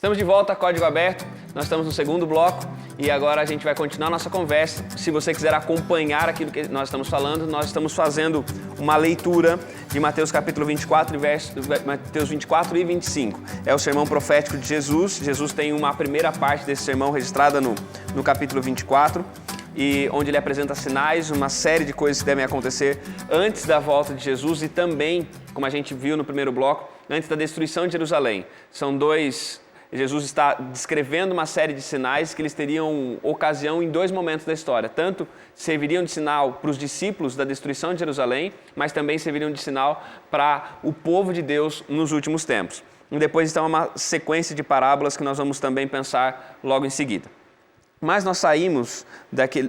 Estamos de volta, Código Aberto. Nós estamos no segundo bloco e agora a gente vai continuar nossa conversa. Se você quiser acompanhar aquilo que nós estamos falando, nós estamos fazendo uma leitura de Mateus capítulo 24, Mateus 24 e 25. É o sermão profético de Jesus. Jesus tem uma primeira parte desse sermão registrada no capítulo 24, e onde ele apresenta sinais, uma série de coisas que devem acontecer antes da volta de Jesus e também, como a gente viu no primeiro bloco, antes da destruição de Jerusalém. Jesus está descrevendo uma série de sinais que eles teriam ocasião em dois momentos da história. Tanto serviriam de sinal para os discípulos da destruição de Jerusalém, mas também serviriam de sinal para o povo de Deus nos últimos tempos. E depois está uma sequência de parábolas que nós vamos também pensar logo em seguida. Mas nós saímos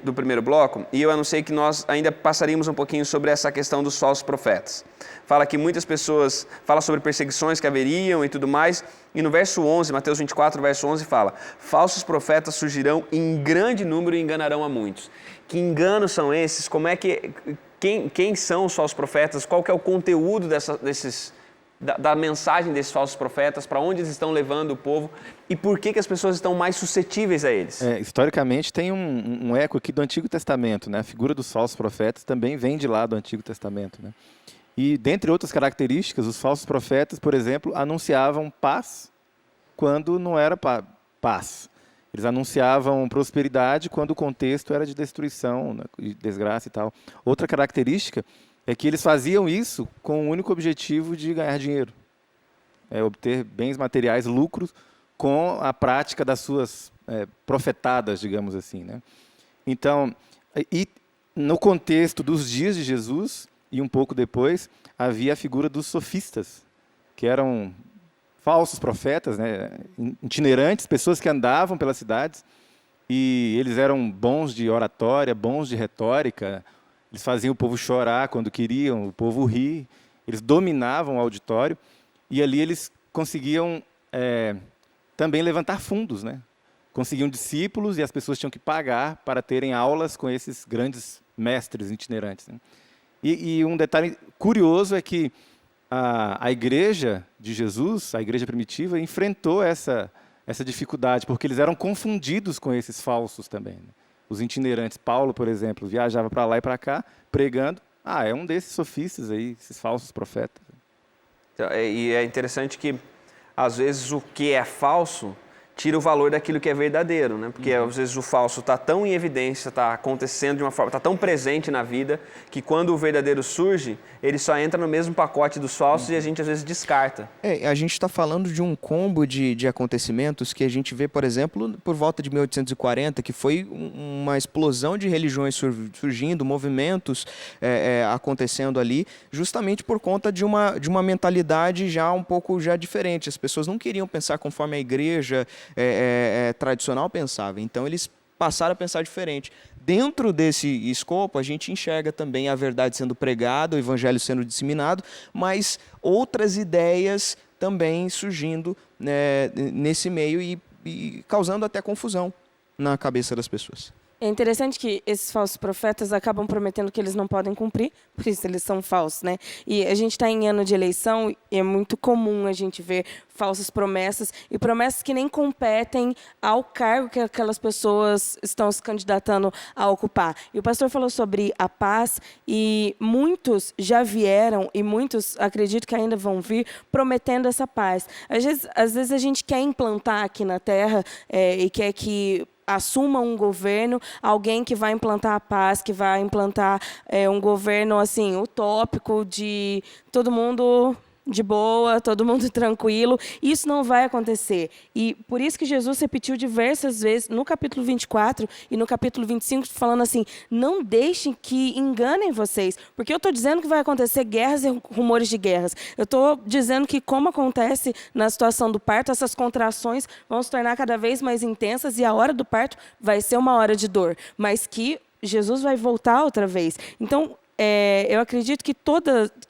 do primeiro bloco e eu anunciei que nós ainda passaríamos um pouquinho sobre essa questão dos falsos profetas. Fala que muitas pessoas, fala sobre perseguições que haveriam e tudo mais, e no verso 11, Mateus 24, verso 11 fala: falsos profetas surgirão em grande número e enganarão a muitos. Que enganos são esses? Quem são os falsos profetas? Qual que é o conteúdo da mensagem desses falsos profetas, para onde eles estão levando o povo e por que as pessoas estão mais suscetíveis a eles? Historicamente tem um eco aqui do Antigo Testamento, né? A figura dos falsos profetas também vem de lá do Antigo Testamento, né? E dentre outras características, os falsos profetas, por exemplo, anunciavam paz quando não era paz. Eles anunciavam prosperidade quando o contexto era de destruição, né? De desgraça e tal. Outra característica é que eles faziam isso com o único objetivo de ganhar dinheiro, obter bens materiais, lucros, com a prática das suas profetadas, digamos assim, né? Então, e no contexto dos dias de Jesus, e um pouco depois, havia a figura dos sofistas, que eram falsos profetas, né? Itinerantes, pessoas que andavam pelas cidades, e eles eram bons de oratória, bons de retórica. Eles faziam o povo chorar quando queriam, o povo rir, eles dominavam o auditório e ali eles conseguiam também levantar fundos, né? Conseguiam discípulos e as pessoas tinham que pagar para terem aulas com esses grandes mestres itinerantes, né? E um detalhe curioso é que a igreja de Jesus, a igreja primitiva, enfrentou essa dificuldade, porque eles eram confundidos com esses falsos também, né? Os itinerantes, Paulo, por exemplo, viajava para lá e para cá, pregando. É um desses sofistas aí, esses falsos profetas. E é interessante que, às vezes, o que é falso tira o valor daquilo que é verdadeiro, né? Porque, às vezes, o falso está tão em evidência, está acontecendo de uma forma, está tão presente na vida, que quando o verdadeiro surge, ele só entra no mesmo pacote dos falsos e a gente, às vezes, descarta. A gente está falando de um combo de acontecimentos que a gente vê, por exemplo, por volta de 1840, que foi uma explosão de religiões surgindo, movimentos acontecendo ali, justamente por conta de uma mentalidade já um pouco já diferente. As pessoas não queriam pensar conforme a igreja tradicional pensava, então eles passaram a pensar diferente. Dentro desse escopo, a gente enxerga também a verdade sendo pregada, o evangelho sendo disseminado, mas outras ideias também surgindo, né, nesse meio e causando até confusão na cabeça das pessoas. É interessante que esses falsos profetas acabam prometendo que eles não podem cumprir, por isso eles são falsos, né? E a gente está em ano de eleição e é muito comum a gente ver falsas promessas e promessas que nem competem ao cargo que aquelas pessoas estão se candidatando a ocupar. E o pastor falou sobre a paz e muitos já vieram e muitos, acredito que ainda vão vir, prometendo essa paz. Às vezes a gente quer implantar aqui na Terra e quer que assuma um governo, alguém que vai implantar a paz, que vai implantar um governo assim utópico de todo mundo de boa, todo mundo tranquilo. Isso não vai acontecer. E por isso que Jesus repetiu diversas vezes no capítulo 24 e no capítulo 25, falando assim, não deixem que enganem vocês, porque eu estou dizendo que vai acontecer guerras e rumores de guerras. Eu estou dizendo que, como acontece na situação do parto, essas contrações vão se tornar cada vez mais intensas e a hora do parto vai ser uma hora de dor, mas que Jesus vai voltar outra vez. Então, eu acredito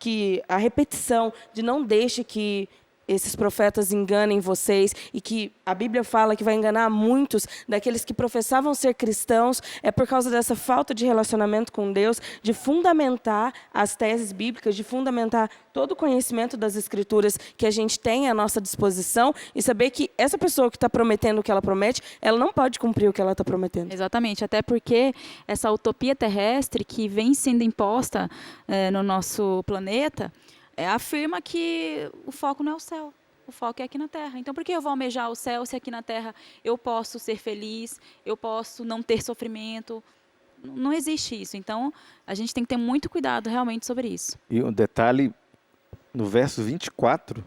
que a repetição de não deixe que esses profetas enganem vocês e que a Bíblia fala que vai enganar muitos daqueles que professavam ser cristãos, é por causa dessa falta de relacionamento com Deus, de fundamentar as teses bíblicas, de fundamentar todo o conhecimento das Escrituras que a gente tem à nossa disposição e saber que essa pessoa que está prometendo o que ela promete, ela não pode cumprir o que ela está prometendo. Exatamente, até porque essa utopia terrestre que vem sendo imposta no nosso planeta afirma que o foco não é o céu, o foco é aqui na Terra. Então, por que eu vou almejar o céu se aqui na Terra eu posso ser feliz, eu posso não ter sofrimento? Não existe isso. Então, a gente tem que ter muito cuidado realmente sobre isso. E um detalhe, no verso 24,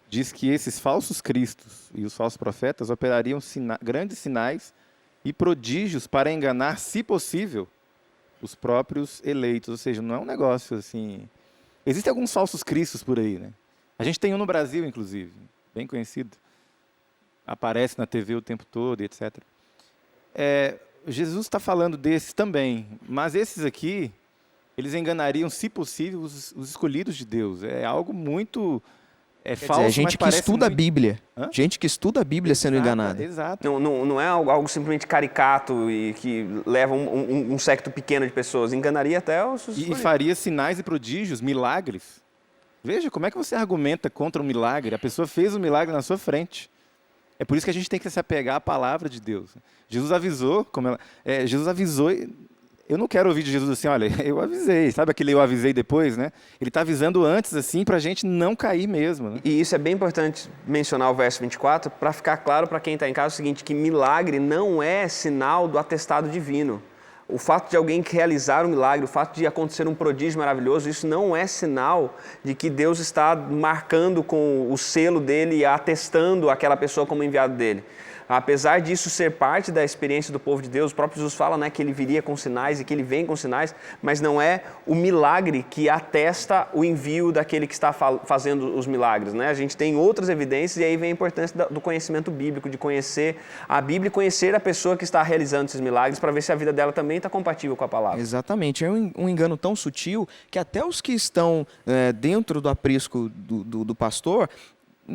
diz que esses falsos cristos e os falsos profetas operariam grandes sinais e prodígios para enganar, se possível, os próprios eleitos. Ou seja, não é um negócio assim... Existem alguns falsos cristos por aí, né? A gente tem um no Brasil, inclusive, bem conhecido. Aparece na TV o tempo todo, etc. Jesus está falando desses também, mas esses aqui, eles enganariam, se possível, os escolhidos de Deus. É algo muito falso, dizer, gente mas que parece estuda a muito... Bíblia. Hã? Gente que estuda a Bíblia sendo enganada. Exato. Não é algo simplesmente caricato e que leva um secto pequeno de pessoas. Enganaria até os E escolhidos. faria sinais e prodígios, milagres. Veja, como é que você argumenta contra um milagre? A pessoa fez um milagre na sua frente. É por isso que a gente tem que se apegar à palavra de Deus. Jesus avisou, Jesus avisou. Eu não quero ouvir de Jesus assim, olha, eu avisei. Sabe aquele eu avisei depois, né? Ele está avisando antes, assim, para a gente não cair mesmo. Né? E isso é bem importante mencionar o verso 24, para ficar claro para quem está em casa o seguinte, que milagre não é sinal do atestado divino. O fato de alguém realizar um milagre, o fato de acontecer um prodígio maravilhoso, isso não é sinal de que Deus está marcando com o selo dele e atestando aquela pessoa como enviado dele. Apesar disso ser parte da experiência do povo de Deus, o próprio Jesus fala, né, que ele viria com sinais e que ele vem com sinais, mas não é o milagre que atesta o envio daquele que está fazendo os milagres. Né? A gente tem outras evidências e aí vem a importância do conhecimento bíblico, de conhecer a Bíblia e conhecer a pessoa que está realizando esses milagres para ver se a vida dela também está compatível com a palavra. Exatamente. É um engano tão sutil que até os que estão dentro do aprisco do pastor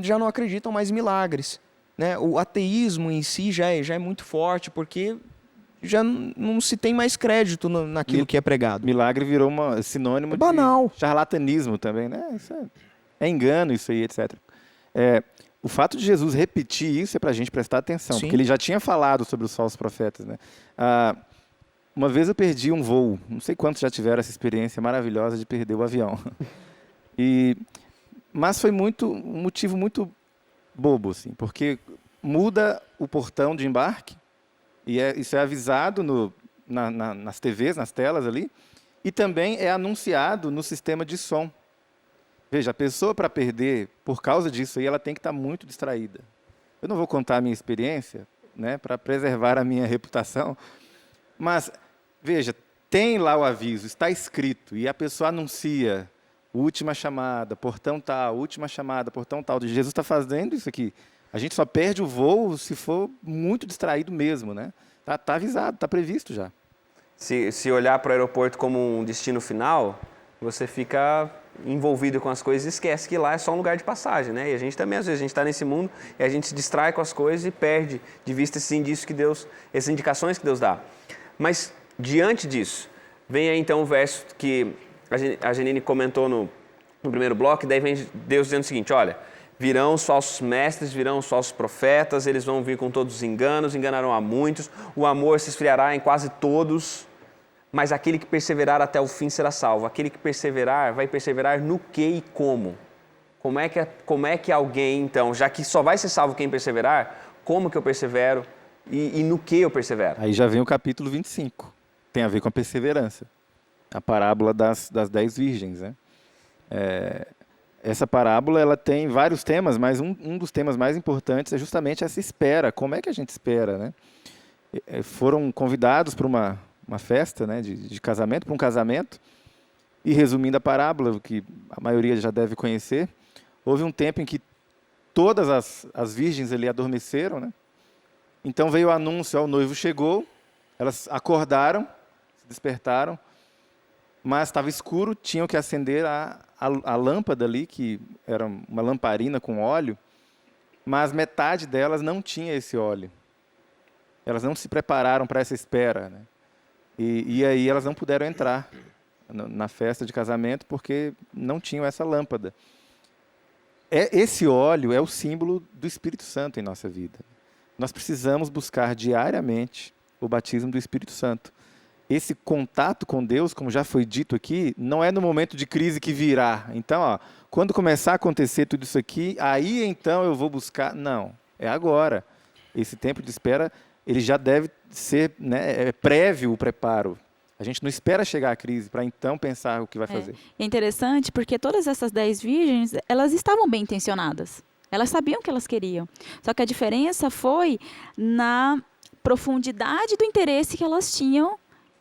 já não acreditam mais em milagres. Né? O ateísmo em si já é muito forte, porque já não se tem mais crédito naquilo que é pregado. Milagre virou sinônimo banal. De charlatanismo também. Né? Isso é engano, isso aí, etc. O fato de Jesus repetir isso é para a gente prestar atenção, Sim. porque ele já tinha falado sobre os falsos profetas. Né? Uma vez eu perdi um voo, não sei quantos já tiveram essa experiência maravilhosa de perder o avião. Mas foi um motivo muito bobo, assim, porque muda o portão de embarque, e isso é avisado nas TVs, nas telas ali, e também é anunciado no sistema de som. Veja, a pessoa para perder, por causa disso aí, ela tem que estar muito distraída. Eu não vou contar a minha experiência, né, para preservar a minha reputação, mas, veja, tem lá o aviso, está escrito, e a pessoa anuncia, última chamada, portão tal, última chamada, portão tal. Jesus está fazendo isso aqui. A gente só perde o voo se for muito distraído mesmo, né? Tá avisado, está previsto já. Se olhar para o aeroporto como um destino final, você fica envolvido com as coisas e esquece que lá é só um lugar de passagem, né? E a gente também, às vezes, a gente está nesse mundo e a gente se distrai com as coisas e perde de vista esses indícios que Deus, essas indicações que Deus dá. Mas, diante disso, vem aí então o verso que a Janine comentou no primeiro bloco, e daí vem Deus dizendo o seguinte, olha, virão os falsos mestres, virão os falsos profetas, eles vão vir com todos os enganos, enganarão a muitos, o amor se esfriará em quase todos, mas aquele que perseverar até o fim será salvo. Aquele que perseverar, vai perseverar no que e como? Como é que alguém, então, já que só vai ser salvo quem perseverar, como que eu persevero e no que eu persevero? Aí já vem o capítulo 25, tem a ver com a perseverança. A parábola das 10 virgens, né? Essa parábola ela tem vários temas, mas um dos temas mais importantes é justamente essa espera. Como é que a gente espera, né? Foram convidados para uma festa, né, de casamento, para um casamento, e resumindo a parábola, que a maioria já deve conhecer, houve um tempo em que todas as virgens ali adormeceram, né? Então veio o anúncio, o noivo chegou, elas acordaram, se despertaram, mas estava escuro, tinham que acender a a lâmpada ali, que era uma lamparina com óleo, mas metade delas não tinha esse óleo. Elas não se prepararam para essa espera, né? E aí elas não puderam entrar na festa de casamento porque não tinham essa lâmpada. Esse óleo é o símbolo do Espírito Santo em nossa vida. Nós precisamos buscar diariamente o batismo do Espírito Santo. Esse contato com Deus, como já foi dito aqui, não é no momento de crise que virá. Então, quando começar a acontecer tudo isso aqui, aí então eu vou buscar. Não, é agora. Esse tempo de espera, ele já deve ser, né, prévio o preparo. A gente não espera chegar à crise para então pensar o que vai fazer. É interessante porque todas essas 10 virgens, elas estavam bem intencionadas. Elas sabiam o que elas queriam. Só que a diferença foi na profundidade do interesse que elas tinham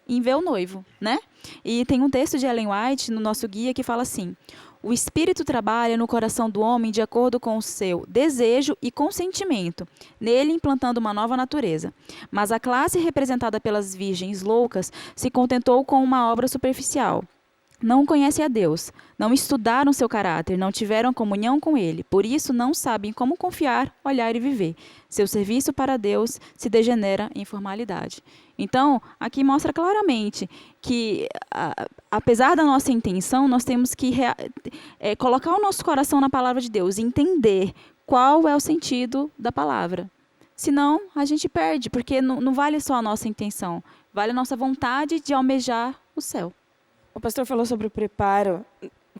em ver o noivo, né? E tem um texto de Ellen White no nosso guia que fala assim: o Espírito trabalha no coração do homem de acordo com o seu desejo e consentimento, nele implantando uma nova natureza. Mas a classe representada pelas virgens loucas se contentou com uma obra superficial. Não conhecem a Deus, não estudaram seu caráter, não tiveram comunhão com Ele, por isso não sabem como confiar, olhar e viver. Seu serviço para Deus se degenera em formalidade. Então, aqui mostra claramente que, apesar da nossa intenção, nós temos que colocar o nosso coração na palavra de Deus, entender qual é o sentido da palavra. Senão, a gente perde, porque não vale só a nossa intenção, vale a nossa vontade de almejar o céu. O pastor falou sobre o preparo,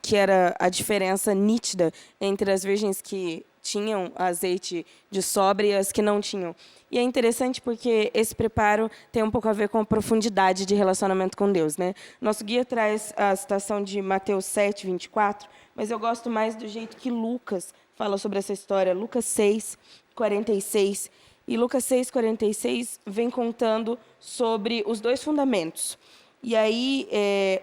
que era a diferença nítida entre as virgens que tinham azeite de sobra e as que não tinham. E é interessante porque esse preparo tem um pouco a ver com a profundidade de relacionamento com Deus, né? Nosso guia traz a citação de Mateus 7, 24, mas eu gosto mais do jeito que Lucas fala sobre essa história. Lucas 6, 46. E Lucas 6, 46 vem contando sobre os 2 fundamentos. E aí,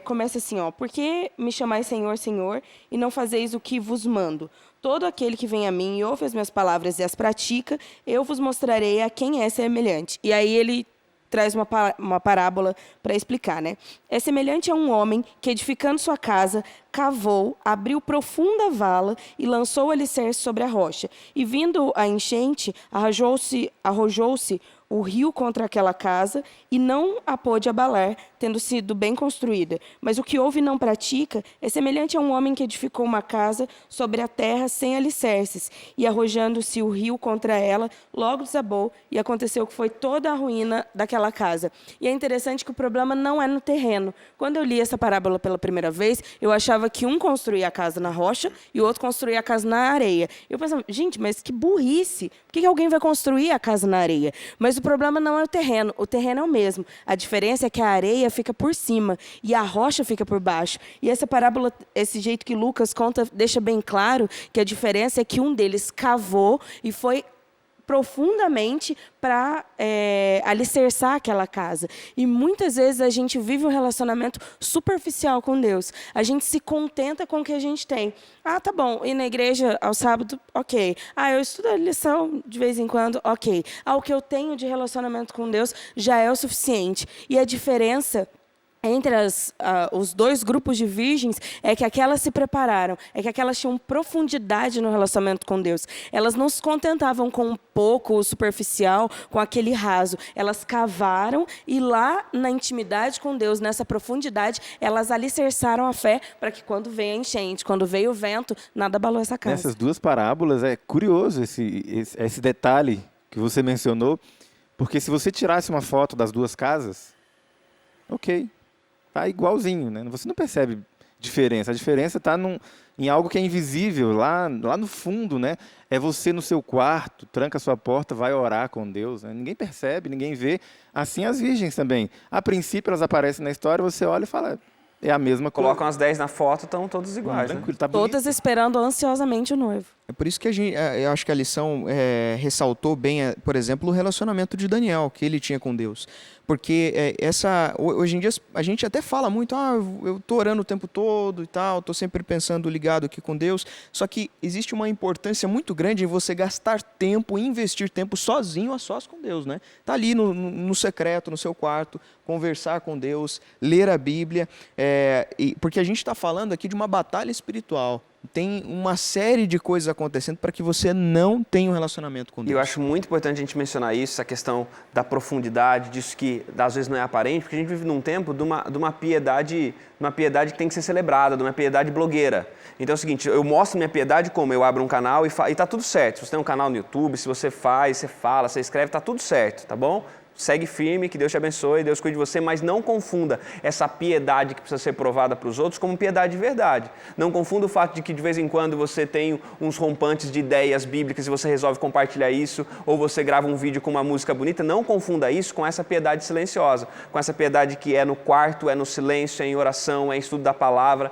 começa assim, por que me chamais Senhor, Senhor, e não fazeis o que vos mando? Todo aquele que vem a mim e ouve as minhas palavras e as pratica, eu vos mostrarei a quem é semelhante. E aí ele traz uma parábola para explicar, né? É semelhante a um homem que, edificando sua casa, cavou, abriu profunda vala e lançou o alicerce sobre a rocha. E vindo a enchente, arrojou-se o rio contra aquela casa e não a pôde abalar, tendo sido bem construída. Mas o que ouve e não pratica é semelhante a um homem que edificou uma casa sobre a terra sem alicerces, e arrojando-se o rio contra ela, logo desabou, e aconteceu que foi toda a ruína daquela casa. E é interessante que o problema não é no terreno. Quando eu li essa parábola pela primeira vez, eu achava que um construía a casa na rocha e o outro construía a casa na areia. Eu pensava, gente, mas que burrice! Por que alguém vai construir a casa na areia? Mas o problema não é o terreno é o mesmo. A diferença é que a areia fica por cima e a rocha fica por baixo. E essa parábola, esse jeito que Lucas conta, deixa bem claro que a diferença é que um deles cavou e foi profundamente para alicerçar aquela casa. E muitas vezes a gente vive um relacionamento superficial com Deus. A gente se contenta com o que a gente tem. Ah, tá bom, ir na igreja ao sábado, ok. Ah, eu estudo a lição de vez em quando, ok. Ah, o que eu tenho de relacionamento com Deus já é o suficiente. E a diferença entre os 2 grupos de virgens é que aquelas se prepararam, é que aquelas tinham profundidade no relacionamento com Deus. Elas não se contentavam com um pouco superficial, com aquele raso. Elas cavaram e lá na intimidade com Deus, nessa profundidade, elas alicerçaram a fé para que quando veio a enchente, quando veio o vento, nada abalou essa casa. Nessas 2 parábolas é curioso esse detalhe que você mencionou, porque se você tirasse uma foto das 2 casas, ok. Está igualzinho, né? Você não percebe diferença. A diferença está em algo que é invisível, lá no fundo, né? É você no seu quarto, tranca a sua porta, vai orar com Deus. Né? Ninguém percebe, ninguém vê. Assim as virgens também. A princípio elas aparecem na história, você olha e fala, é a mesma coisa. Colocam as 10 na foto, estão todos iguais. Tranquilo, né? tá bonito. Todas esperando ansiosamente o noivo. É por isso que eu acho que a lição ressaltou bem, por exemplo, o relacionamento de Daniel, que ele tinha com Deus. Porque hoje em dia a gente até fala muito, eu estou orando o tempo todo e tal, estou sempre pensando ligado aqui com Deus, só que existe uma importância muito grande em você gastar tempo, investir tempo sozinho, a sós com Deus, né? Tá ali no secreto, no seu quarto, conversar com Deus, ler a Bíblia, porque a gente está falando aqui de uma batalha espiritual. Tem uma série de coisas acontecendo para que você não tenha um relacionamento com Deus. E eu acho muito importante a gente mencionar isso, essa questão da profundidade, disso que às vezes não é aparente, porque a gente vive num tempo de uma piedade que tem que ser celebrada, de uma piedade blogueira. Então é o seguinte, eu mostro minha piedade como eu abro um canal e tá tudo certo. Se você tem um canal no YouTube, se você faz, você fala, você escreve, tá tudo certo, tá bom? Segue firme, que Deus te abençoe, Deus cuide de você, mas não confunda essa piedade que precisa ser provada para os outros como piedade de verdade. Não confunda o fato de que de vez em quando você tem uns rompantes de ideias bíblicas e você resolve compartilhar isso, ou você grava um vídeo com uma música bonita. Não confunda isso com essa piedade silenciosa, com essa piedade que é no quarto, é no silêncio, é em oração, é em estudo da palavra.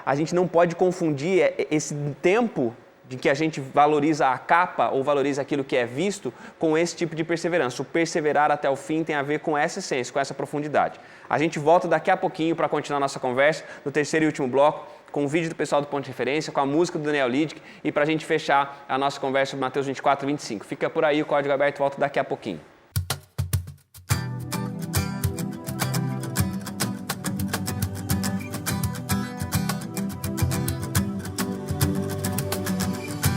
A gente não pode confundir esse tempo de que a gente valoriza a capa ou valoriza aquilo que é visto com esse tipo de perseverança. O perseverar até o fim tem a ver com essa essência, com essa profundidade. A gente volta daqui a pouquinho para continuar nossa conversa no terceiro e último bloco, com o vídeo do pessoal do Ponto de Referência, com a música do Daniel Lidick e para a gente fechar a nossa conversa sobre Mateus 24 e 25. Fica por aí, o código aberto, volta daqui a pouquinho.